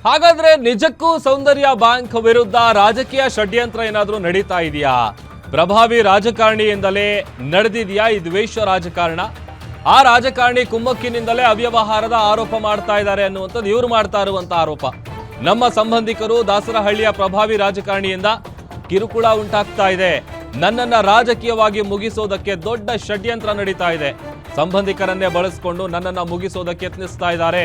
ಹಾಗಾದ್ರೆ ನಿಜಕ್ಕೂ ಸೌಂದರ್ಯ ಬ್ಯಾಂಕ್ ವಿರುದ್ಧ ರಾಜಕೀಯ ಷಡ್ಯಂತ್ರ ಏನಾದರೂ ನಡೀತಾ ಇದೆಯಾ? ಪ್ರಭಾವಿ ರಾಜಕಾರಣಿಯಿಂದಲೇ ನಡೆದಿದೆಯಾ ಈ ದ್ವೇಷ ರಾಜಕಾರಣ? ಆ ರಾಜಕಾರಣಿ ಕುಮ್ಮಕ್ಕಿನಿಂದಲೇ ಅವ್ಯವಹಾರದ ಆರೋಪ ಮಾಡ್ತಾ ಇದ್ದಾರೆ ಅನ್ನುವಂಥದ್ದು ಇವರು ಮಾಡ್ತಾ ಇರುವಂತ ಆರೋಪ. ನಮ್ಮ ಸಂಬಂಧಿಕರು ದಾಸರಹಳ್ಳಿಯ ಪ್ರಭಾವಿ ರಾಜಕಾರಣಿಯಿಂದ ಕಿರುಕುಳ ಉಂಟಾಗ್ತಾ ಇದೆ, ನನ್ನನ್ನ ರಾಜಕೀಯವಾಗಿ ಮುಗಿಸೋದಕ್ಕೆ ದೊಡ್ಡ ಷಡ್ಯಂತ್ರ ನಡೀತಾ ಇದೆ, ಸಂಬಂಧಿಕರನ್ನೇ ಬಳಸಿಕೊಂಡು ನನ್ನನ್ನ ಮುಗಿಸೋದಕ್ಕೆ ಯತ್ನಿಸ್ತಾ ಇದ್ದಾರೆ,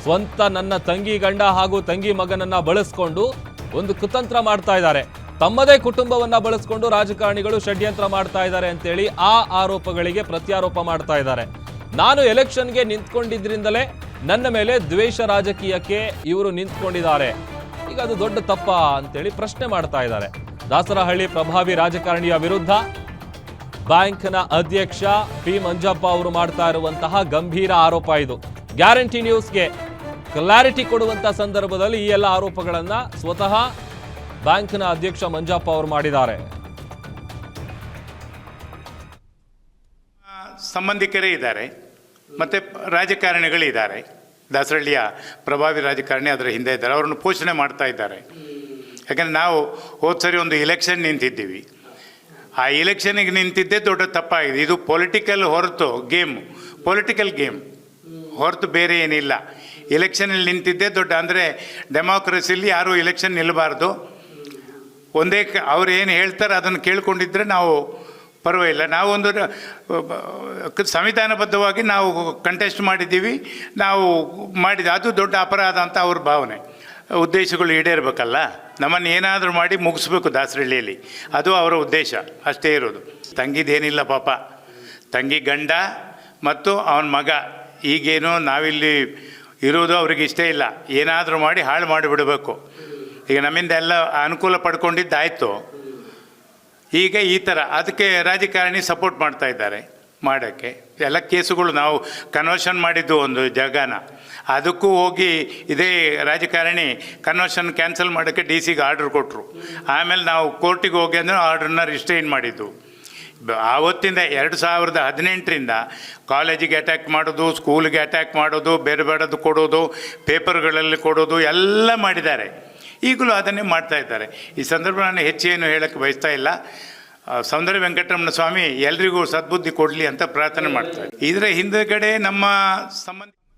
ಸ್ವಂತ ನನ್ನ ತಂಗಿ ಗಂಡ ಹಾಗೂ ತಂಗಿ ಮಗನನ್ನ ಬಳಸಿಕೊಂಡು ಒಂದು ಕುತಂತ್ರ ಮಾಡ್ತಾ ಇದ್ದಾರೆ, ತಮ್ಮದೇ ಕುಟುಂಬವನ್ನ ಬಳಸಿಕೊಂಡು ರಾಜಕಾರಣಿಗಳು ಷಡ್ಯಂತ್ರ ಮಾಡ್ತಾ ಇದ್ದಾರೆ ಅಂತೇಳಿ ಆ ಆರೋಪಗಳಿಗೆ ಪ್ರತ್ಯಾರೋಪ ಮಾಡ್ತಾ ಇದ್ದಾರೆ. ನಾನು ಎಲೆಕ್ಷನ್ಗೆ ನಿಂತ್ಕೊಂಡಿದ್ರಿಂದಲೇ ನನ್ನ ಮೇಲೆ ದ್ವೇಷ ರಾಜಕೀಯಕ್ಕೆ ಇವರು ನಿಂತ್ಕೊಂಡಿದ್ದಾರೆ, ಈಗ ಅದು ದೊಡ್ಡ ತಪ್ಪ ಅಂತೇಳಿ ಪ್ರಶ್ನೆ ಮಾಡ್ತಾ ಇದ್ದಾರೆ. ದಾಸರಹಳ್ಳಿ ಪ್ರಭಾವಿ ರಾಜಕಾರಣಿಯ ವಿರುದ್ಧ ಬ್ಯಾಂಕ್ನ ಅಧ್ಯಕ್ಷ ಪಿ ಮಂಜಪ್ಪ ಅವರು ಮಾಡ್ತಾ ಇರುವಂತಹ ಗಂಭೀರ ಆರೋಪ ಇದು. ಗ್ಯಾರಂಟಿ ನ್ಯೂಸ್ಗೆ ಕ್ಲಾರಿಟಿ ಕೊಡುವಂತ ಸಂದರ್ಭದಲ್ಲಿ ಈ ಎಲ್ಲ ಆರೋಪಗಳನ್ನ ಸ್ವತಃ ಬ್ಯಾಂಕ್ನ ಅಧ್ಯಕ್ಷ ಮಂಜಪ್ಪ ಅವರು ಮಾಡಿದ್ದಾರೆ. ಸಂಬಂಧಿಕರೇ ಇದ್ದಾರೆ ಮತ್ತು ರಾಜಕಾರಣಿಗಳಿದ್ದಾರೆ. ದಾಸರಹಳ್ಳಿಯ ಪ್ರಭಾವಿ ರಾಜಕಾರಣಿ ಅದರ ಹಿಂದೆ ಇದ್ದಾರೆ, ಅವರನ್ನು ಪೋಷಣೆ ಮಾಡ್ತಾ ಇದ್ದಾರೆ. ಯಾಕಂದರೆ ನಾವು ಹೋದ ಸರಿ ಒಂದು ಎಲೆಕ್ಷನ್ ನಿಂತಿದ್ದೀವಿ, ಆ ಎಲೆಕ್ಷನಿಗೆ ನಿಂತಿದ್ದೇ ದೊಡ್ಡ ತಪ್ಪಾಗಿದೆ. ಇದು ಪೊಲಿಟಿಕಲ್ ಹೊರತು ಪೊಲಿಟಿಕಲ್ ಗೇಮ್ ಹೊರತು ಬೇರೆ ಏನಿಲ್ಲ. ಎಲೆಕ್ಷನಲ್ಲಿ ನಿಂತಿದ್ದೇ ದೊಡ್ಡ, ಅಂದರೆ ಡೆಮಾಕ್ರಸಿಲಿ ಯಾರೂ ಎಲೆಕ್ಷನ್ ನಿಲ್ಲಬಾರ್ದು, ಒಂದೇ ಅವ್ರು ಏನು ಹೇಳ್ತಾರೆ ಅದನ್ನು ಕೇಳ್ಕೊಂಡಿದ್ರೆ ನಾವು ಪರವಾಗಿಲ್ಲ. ನಾವೊಂದು ಸಂವಿಧಾನಬದ್ಧವಾಗಿ ನಾವು ಕಂಟೆಸ್ಟ್ ಮಾಡಿದ್ದೀವಿ, ನಾವು ಅದು ದೊಡ್ಡ ಅಪರಾಧ ಅಂತ ಅವ್ರ ಭಾವನೆ. ಉದ್ದೇಶಗಳು ಈಡೇರಬೇಕಲ್ಲ, ನಮ್ಮನ್ನು ಏನಾದರೂ ಮಾಡಿ ಮುಗಿಸ್ಬೇಕು ದಾಸರಹಳ್ಳಿಯಲ್ಲಿ, ಅದು ಅವರ ಉದ್ದೇಶ ಅಷ್ಟೇ ಇರೋದು. ತಂಗಿದೇನಿಲ್ಲ ಪಾಪ, ತಂಗಿ ಗಂಡ ಮತ್ತು ಅವನ ಮಗ, ಈಗೇನು ನಾವಿಲ್ಲಿ ಇರೋದು ಅವ್ರಿಗೆ ಇಷ್ಟ ಇಲ್ಲ, ಏನಾದರೂ ಮಾಡಿ ಹಾಳು ಮಾಡಿಬಿಡಬೇಕು. ಈಗ ನಮ್ಮಿಂದ ಎಲ್ಲ ಅನುಕೂಲ ಪಡ್ಕೊಂಡಿದ್ದಾಯಿತು, ಈಗ ಈ ಥರ ಅದಕ್ಕೆ ರಾಜಕಾರಣಿ ಸಪೋರ್ಟ್ ಮಾಡ್ತಾ ಇದ್ದಾರೆ ಮಾಡೋಕ್ಕೆ. ಎಲ್ಲ ಕೇಸುಗಳು ನಾವು ಕನ್ವರ್ಷನ್ ಮಾಡಿದ್ದು ಒಂದು ಜಾಗನ, ಅದಕ್ಕೂ ಹೋಗಿ ಇದೇ ರಾಜಕಾರಣಿ ಕನ್ವರ್ಷನ್ ಕ್ಯಾನ್ಸಲ್ ಮಾಡೋಕ್ಕೆ DC ಗೆ ಆರ್ಡ್ರ್ ಕೊಟ್ಟರು. ಆಮೇಲೆ ನಾವು ಕೋರ್ಟಿಗೆ ಹೋಗಿ ಅಂದರೆ ಆರ್ಡ್ರನ್ನ ರಿಸ್ಟ್ರೈನ್ ಮಾಡಿದ್ದು. ಆವತ್ತಿಂದ 2018ರಿಂದ ಕಾಲೇಜಿಗೆ ಅಟ್ಯಾಕ್ ಮಾಡೋದು, ಸ್ಕೂಲಿಗೆ ಅಟ್ಯಾಕ್ ಮಾಡೋದು, ಬೇರೆ ಬೇಡದು ಕೊಡೋದು, ಪೇಪರ್ಗಳಲ್ಲಿ ಕೊಡೋದು ಎಲ್ಲ ಮಾಡಿದ್ದಾರೆ. ಈಗಲೂ ಅದನ್ನೇ ಮಾಡ್ತಾ ಇದ್ದಾರೆ. ಈ ಸಂದರ್ಭ ನಾನು ಹೆಚ್ಚೇನು ಹೇಳೋಕ್ಕೆ ಬಯಸ್ತಾ ಇಲ್ಲ. ಸೌಂದರ್ಯ ವೆಂಕಟರಮಣ ಸ್ವಾಮಿ ಎಲ್ರಿಗೂ ಸದ್ಬುದ್ಧಿ ಕೊಡಲಿ ಅಂತ ಪ್ರಾರ್ಥನೆ ಮಾಡ್ತಾರೆ. ಇದರ ಹಿಂದುಗಡೆ ನಮ್ಮ ಸಂಬಂಧ